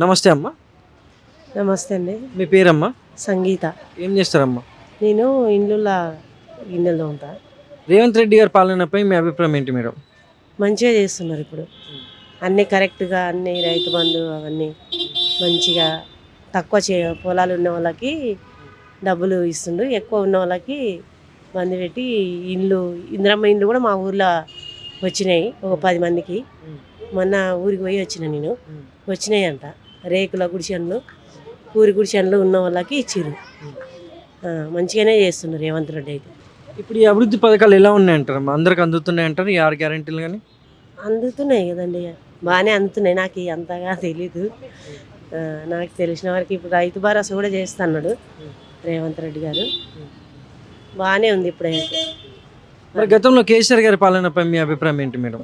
నమస్తే అమ్మ. నమస్తే అండి. మీ పేరమ్మా? సంగీత. ఏం చేస్తారమ్మా? నేను ఇండ్లుల్లా గిన్నెలు తోముతా. రేవంత్ రెడ్డి గారి పాలనపై మీ అభిప్రాయం ఏంటి మేడం? మంచిగా చేస్తున్నారు ఇప్పుడు. అన్నీ కరెక్ట్‌గా అన్నీ రైతు బంధు అవన్నీ మంచిగా తక్కువ పొలాలు ఉన్న వాళ్ళకి డబ్బులు ఇస్తుండు. ఎక్కువ ఉన్న వాళ్ళకి మంది పెట్టి ఇండ్లు ఇందిరమ్మ ఇండ్లు కూడా మా ఊర్లో వచ్చినాయి. ఒక 10 మందికి. మొన్న ఊరికి పోయి వచ్చిన నేను. వచ్చినాయంట. రేకుల గుడిసెలు, పూరి గుడిసెలు ఉన్న వాళ్ళకి ఇచ్చిర్రు. మంచిగానే చేస్తున్నారు రేవంత్ రెడ్డి అయితే. ఇప్పుడు ఈ అభివృద్ధి పథకాలు ఎలా ఉన్నాయంటారమ్మా? అందరికి అందుతున్నాయంటారు ఈ 6 గ్యారెంటీలు కానీ? అందుతున్నాయి కదండి, బాగానే అందుతున్నాయి. నాకు అంతగా తెలీదు. నాకు తెలిసిన వరకు ఇప్పుడు రైతు భరోసా కూడా చేస్తున్నాడు రేవంత్ రెడ్డి గారు. బాగానే ఉంది ఇప్పుడైతే. మరి గతంలో కేసీఆర్ గారి పాలనపై మీ అభిప్రాయం ఏంటి మేడం?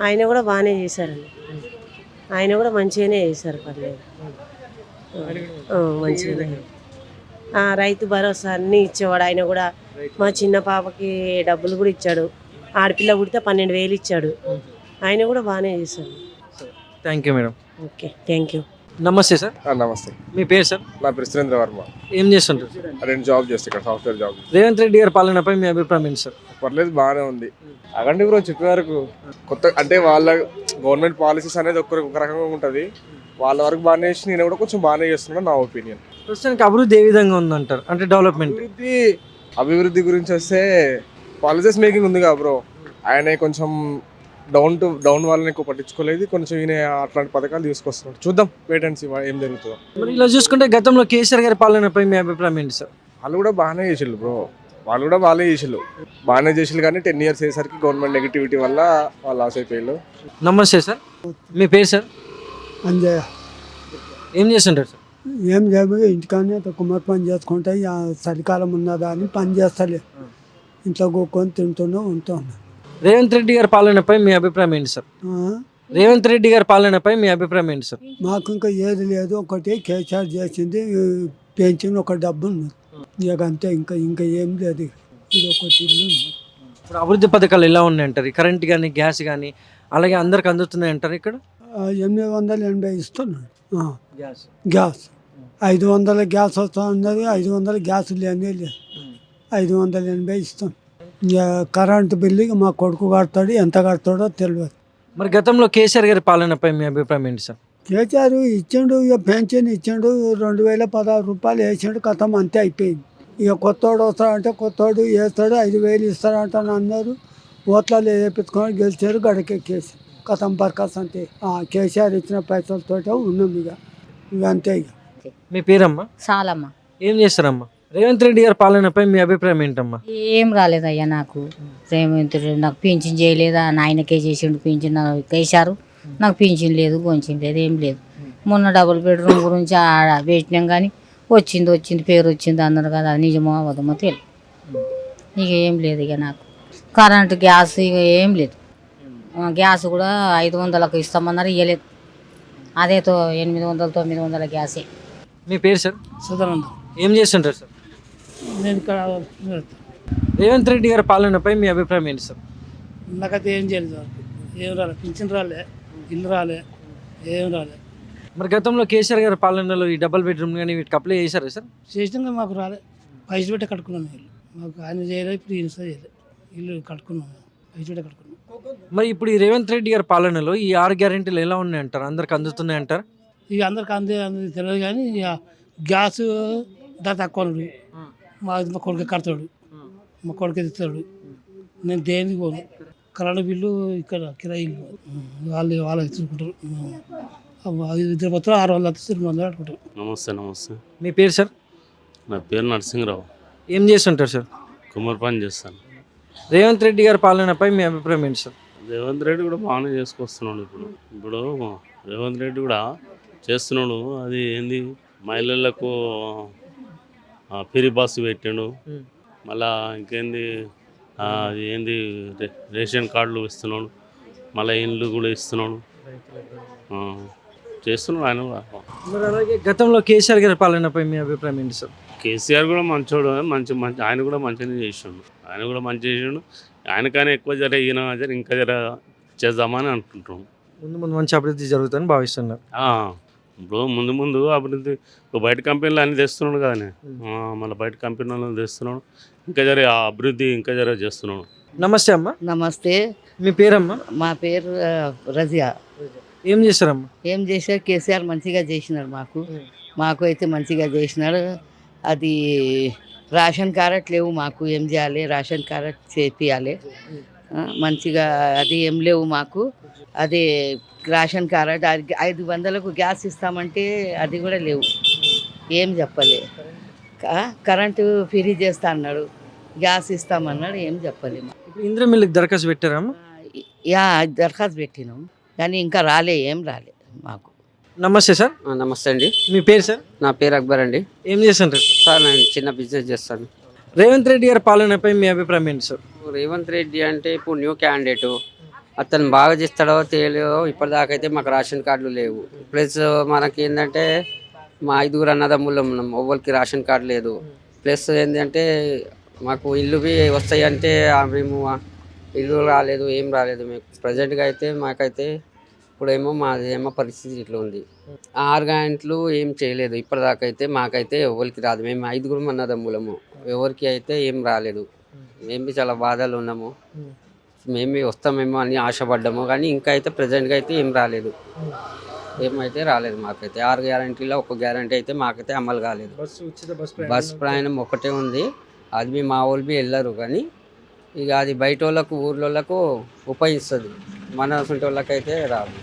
ఆయన కూడా బాగానే చేశారండి. ఆయన కూడా మంచిగానే చేశారు, పర్లేదు. మంచిగానే. రైతు భరోసా అన్నీ ఇచ్చేవాడు ఆయన కూడా. మా చిన్న పాపకి డబ్బులు కూడా ఇచ్చాడు. ఆడపిల్ల పుడితే 12,000 ఇచ్చాడు. ఆయన కూడా బాగానే చేశాడు. Thank you madam. Okay, thank you. నమస్తే సార్. నమస్తే. మీ పేరు సార్? నా పేరు సురేంద్ర వర్మ. ఏం చేస్తుంటారు? నేను జాబ్ చేస్తాను, ఇక్కడ సాఫ్ట్వేర్ జాబ్. రేవంత్ రెడ్డి గారి పాలనపై మీ అభిప్రాయం ఏంటి సార్? పర్లేదు, బాగానే ఉంది. అగండి బ్రో, చెప్పే వరకు కొత్త అంటే వాళ్ళ గవర్నమెంట్ పాలసీస్ అనేది ఒక రకంగా ఉంటుంది. వాళ్ళ వరకు బాగానే చేసి నేను కూడా కొంచెం బాగానే చేస్తున్నాను, నా ఒపీనియన్. ప్రస్తుతానికి అభివృద్ధి ఏ విధంగా ఉందంటారు? అంటే డెవలప్మెంట్ అభివృద్ధి గురించి వస్తే పాలసీస్ మేకింగ్ ఉంది కదా బ్రో, ఆయన కొంచెం డౌన్ వాళ్ళని ఎక్కువ పట్టించుకోలేదు. కొంచెం ఈయన అట్లాంటి పథకాలు తీసుకొస్తున్నాడు. చూద్దాం, వెయిట్ అండ్ సీ ఏం జరుగుతుందో. మరి ఇలా చూసుకుంటే గతంలో కేసీఆర్ గారి పాలనపై మీ అభిప్రాయం ఏంటి సార్? వాళ్ళు కూడా బాగానే చేసిళ్ళు బ్రో, వాళ్ళు కూడా బాగానే చేసిళ్ళు కానీ 10 years అయ్యేసరికి గవర్నమెంట్ నెగిటివిటీ వల్ల వాళ్ళు లాస్ అయిపోయారు. నమస్తే సార్. మీ పేరు సార్? అంజయ్య. ఏం చేస్తుంటారు సార్? ఏం చేయబోయే ఇంటికానే కుమ్మరి పని చేసుకుంటా. చలికాలం ఉన్నదా అని పని చేస్తలే, ఇంట్లో కూకొని తింటూనే ఉంటున్నా. రేవంత్ రెడ్డి గారి పాలనపై మీ అభిప్రాయం ఏంటి సార్? రేవంత్ రెడ్డి గారి పాలనపై మీ అభిప్రాయం ఏంటి సార్? మాకు ఇంకా ఏది లేదు, ఒకటి కేసీఆర్ చేసింది పెంచిన ఒక డబ్బు ఉన్నది, ఇక అంతే. ఇంకా ఏం లేదు, ఇది ఒకటి ఇల్లు ఉన్నది. ఇప్పుడు అభివృద్ధి పథకాలు ఎలా ఉన్నాయంటారు? కరెంట్ కానీ గ్యాస్ కానీ అలాగే అందరికి అందుతున్నాయి అంటారు ఇక్కడ? 880 ఇస్తున్నాడు గ్యాస్. 500 గ్యాస్ వస్తూ ఉన్నది. 500 గ్యాస్ లేనే లేదు, 580 ఇస్తాం. ఇక కరెంటు బిల్లు మా కొడుకు కడతాడు, ఎంత కడతాడో తెలియదు. మరి గతంలో కేసీఆర్ గారి పాలనపై మీ అభిప్రాయం ఏంటి సార్? కేసీఆర్ ఇచ్చిండు, ఇక పెన్షన్ ఇచ్చిండు, 2016 రూపాయలు వేసిండు, కథం అంతే అయిపోయింది. ఇక కొత్తోడు వస్తాడంటే కొత్తోడు వేస్తాడు, 5,000 ఇస్తాడంట అన్నారు. ఓట్లలో వేపించుకొని గెలిచారు, గడకెక్కేసి కథం బర్కాస్ అంతే. కేసీఆర్ ఇచ్చిన పైసలతో ఉన్నాం, ఇక అంతే. ఇక మీ పేరమ్మా? చాలమ్మా. ఏం చేస్తారమ్మా? రేవంత్ రెడ్డి గారి పాలనపై మీ అభిప్రాయం ఏంటమ్మా? ఏం రాలేదయ్యా నాకు. రేవంత్ రెడ్డి నాకు పింఛన్ చేయలేదా? నాయనకే చేసిండు పింఛన్, వేశారు. నాకు పింఛన్ లేదు, గొంచిన లేదు, ఏం లేదు. మొన్న డబుల్ బెడ్రూమ్ గురించి ఆడ వేసినాం కానీ వచ్చింది పేరు వచ్చింది అన్నారు కదా, అది నిజమో అవదమో తెలియదు. ఇక ఏం లేదు ఇక నాకు. కరెంటు గ్యాస్ ఇక ఏం లేదు. గ్యాస్ కూడా 500కు ఇస్తామన్నారు, ఇవ్వలేదు. అదే 800 900 గ్యాసే. మీ పేరు సార్? సదానంద. ఏం చేస్తుంటారు సార్? నేను ఇక్కడ రేవంత్ రెడ్డి గారి పాలనపై మీ అభిప్రాయం ఏంటి సార్? నాకైతే ఏం చేయలేదు సార్. ఏం రాలే, పింఛన్ రాలే, ఇల్లు రాలే, ఏం రాలే. మరి గతంలో కేసీఆర్ గారి పాలనలో ఈ డబుల్ బెడ్రూమ్ కానీ వీటికి అప్లై చేశారా సార్? చేసినాక మాకు రాలే, పైసలు పెట్టి కట్టుకున్నాం ఇల్లు. మాకు ఆయన చేయలేదు, ఇప్పుడు ఈయన చేయలేదు. ఇల్లు కట్టుకున్నాం, పైసలు పెట్టి కట్టుకున్నాం. మరి ఇప్పుడు ఈ రేవంత్ రెడ్డి గారి పాలనలో ఈ 6 గ్యారెంటీలు ఎలా ఉన్నాయంటారు? అందరికి అందుతున్నాయి అంటారు? ఇక అందరికి అందే తెలియదు కానీ ఇక గ్యాస్ ధర తక్కువ ఉన్నాడు. మా కొడుకు కడతాడు, మా కొడుకు ఇస్తాడు. నేను దేనికి పోను. కరెంటు బిల్లు ఇక్కడ కిరాయి ఇల్లు వాళ్ళు ఇచ్చుకుంటారు. 2 పోతారు, 600 200 కట్టుకుంటారు. నమస్తే. మీ పేరు సార్? నా పేరు నరసింహరావు. ఏం చేస్తుంటారు సార్? కుమ్మరి పని చేస్తాను. రేవంత్ రెడ్డి గారి పాలనపై మీ అభిప్రాయం ఏంటి సార్? రేవంత్ రెడ్డి కూడా బాగానే చేసుకొస్తున్నాడు. ఇప్పుడు రేవంత్ రెడ్డి కూడా చేస్తున్నాడు. అది ఏంది, మహిళలకు ఫ్రీ బస్సు పెట్టాడు. మళ్ళా ఇంకేంది, అది ఏంది, రేషన్ కార్డులు ఇస్తున్నాడు. మళ్ళీ ఇండ్లు కూడా ఇస్తున్నాడు, చేస్తున్నాడు ఆయన కూడా. మరి అలాగే గతంలో కేసీఆర్ గారి పాలనపై మీ అభిప్రాయం ఏంటి సార్? కేసీఆర్ కూడా మంచోడు, మంచి ఆయన కూడా మంచిగానే చేసిండు. ఆయన కానీ ఎక్కువ ఈయన ఇంకా చేద్దామని అనుకుంటున్నాం. ముందు మంచి అభివృద్ధి జరుగుతుందని భావిస్తున్నారు. ఇప్పుడు ముందు ముందు అభివృద్ధి ఇప్పుడు బయట కంపెనీలు అన్నీ తెస్తున్నాడు కదనే, మళ్ళీ బయట కంపెనీలు తెస్తున్నాడు, ఇంకా జర ఆ అభివృద్ధి ఇంకా జర చేస్తున్నాడు. నమస్తే అమ్మా, నమస్తే. మీ పేరమ్మా? మా పేరు రజియా. ఏం చేస్తారమ్మా? ఏం చేశారు? కేసీఆర్ మంచిగా చేసినాడు. మాకు అయితే మంచిగా చేసినాడు. అది రేషన్ కార్డ్ లేవు మాకు, ఏం చేయాలి? రేషన్ కార్డ్ చేపియాలి. మంచిగా అది ఏం లేవు మాకు. అది రేషన్ కార్డ్ 500కు గ్యాస్ ఇస్తామంటే అది కూడా లేవు, ఏం చెప్పలే. కరెంటు ఫ్రీ చేస్తా అన్నాడు, గ్యాస్ ఇస్తామన్నాడు, ఏం చెప్పలే. ఇప్పుడు ఇందిరా మిల్లుకి దరఖాస్తు పెట్టారమ్మా? దరఖాస్తు పెట్టినాం కానీ ఇంకా ఏం రాలే మాకు. నమస్తే సార్. నమస్తే అండి. మీ పేరు సార్? నా పేరు అక్బర్ అండి. ఏం చేస్తుంటారు సార్? నేను చిన్న బిజినెస్ చేస్తాను. రేవంత్ రెడ్డి గారి పాలనపై మీ అభిప్రాయం ఏంటి సార్? రేవంత్ రెడ్డి అంటే ఇప్పుడు న్యూ క్యాండిడేటు, అతను బాగా చేస్తాడో తెలియదో. ఇప్పటిదాకా అయితే మాకు రేషన్ కార్డులు లేవు. ప్లస్ మనకి ఏంటంటే మా 5 అన్నదమ్ములు ఉన్నాం, ఎవరికి రేషన్ కార్డు లేదు. ప్లస్ ఏంటంటే మాకు ఇల్లువి వస్తాయి అంటే మేము ఇల్లు రాలేదు, ఏం రాలేదు. మీకు ప్రజెంట్గా అయితే మాకైతే ఇప్పుడేమో మాదేమో పరిస్థితి ఇట్లా ఉంది. 6 గంటలు ఏం చేయలేదు ఇప్పటిదాకా అయితే. మాకైతే ఎవరికి రాదు. మేము 5 అన్నదమ్ములము, ఎవరికి అయితే ఏం రాలేదు. మేము చాలా బాధలు ఉన్నాము. మేమే వస్తామేమో అని ఆశపడ్డాము కానీ ఇంకా అయితే ప్రజెంట్గా అయితే ఏం రాలేదు, ఏమైతే రాలేదు. మాకైతే 6 గ్యారంటీలో 1 గ్యారంటీ అయితే మాకైతే అమలు కాలేదు. బస్ ప్రయాణం ఒకటే ఉంది, అది మా వాళ్ళు వెళ్ళరు కానీ ఇక అది బయట వాళ్ళకు ఊర్లోళ్ళకు ఉపయోగిస్తుంది, మన సొంత వాళ్ళకైతే రాదు.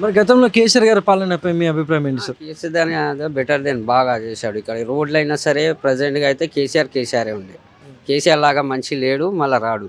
మరి గతంలో కేసీఆర్ గారి పాలనపై మీ అభిప్రాయం ఏంటి సార్? కేసీఆర్ అదే బెటర్ దెన్ బాగా చేశాడు. ఇక్కడ రోడ్లు అయినా సరే ప్రజెంట్గా అయితే కేసీఆర్ ఉండే. కేసీఆర్ లాగా మంచి లేడు, మళ్ళీ రాడు.